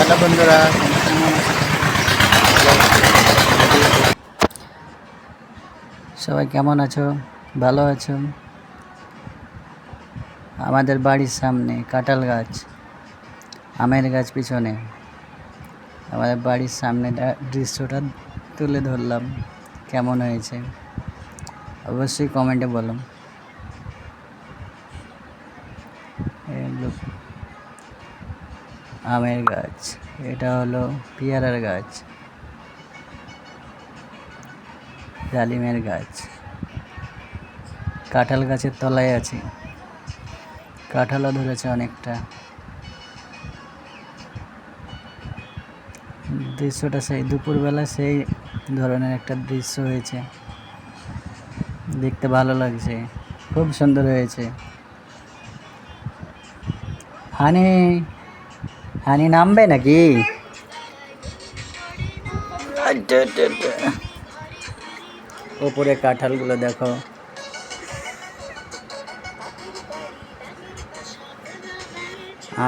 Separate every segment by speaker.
Speaker 1: Hello বন্ধুরা, তোমরা কেমন আছো? সবাই কেমন আছো? ভালো আছো? আমাদের বাড়ির সামনে কাঁঠাল গাছ, আমের গাছ পিছনে। আমাদের বাড়ির সামনে দৃশ্যটা তুলে ধরলাম। কেমন হয়েছে অবশ্যই কমেন্টে বলো। আমের গাছ, এটা হলো পেয়ারার গাছ, ডালিমের গাছ। কাঁঠাল গাছের তলায় আছি, কাঁঠালও ধরেছে অনেকটা। দৃশ্যটা সেই দুপুরবেলা সেই ধরনের একটা দৃশ্য হয়েছে, দেখতে ভালো লাগছে, খুব সুন্দর হয়েছে। হানি হানি নামবে নাকি? ওপরে কাঁঠালগুলো দেখো,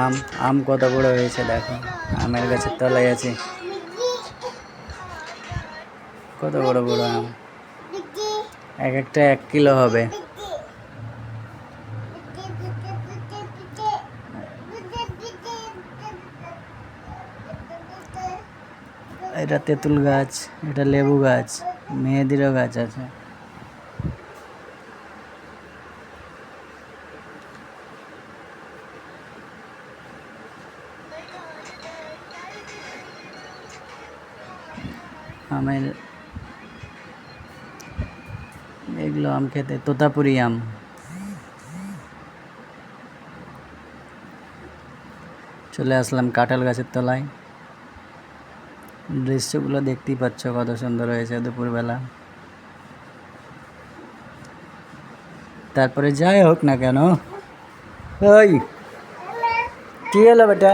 Speaker 1: আম আম কত বড় হয়েছে দেখো। আমের গাছের তলায় আছে, কত বড় বড় আম, এক একটা 1 কিলো হবে। এটা তেঁতুল গাছ, এটা লেবু গাছ, মেহেদিরও গাছ আছে। আমের এগুলো আম খেতে তোতাপুরি আম। চলে আসলাম কাঁঠাল গাছের তলায়। দৃশ্যগুলো দেখতেই পাচ্ছ কত সুন্দর হয়েছে দুপুরবেলা। তারপরে যাই হোক না কেন, ওই কি হলো বেটা?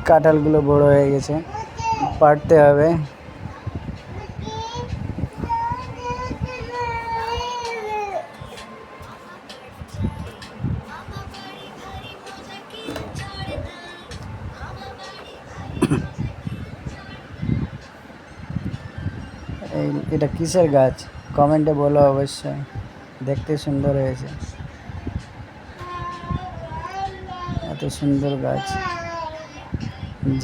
Speaker 1: কাঁঠালগুলো বড় হয়ে গেছে, পাড়তে হবে। এটা কিসের গাছ কমেন্টে বলো অবশ্যই, দেখতে সুন্দর হয়েছে। এত সুন্দর গাছ,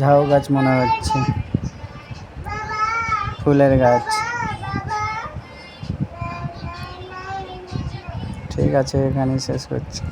Speaker 1: ঝাউ গাছ মনে হচ্ছে, ফুলের গাছ। ঠিক আছে, এখানেই শেষ করছি।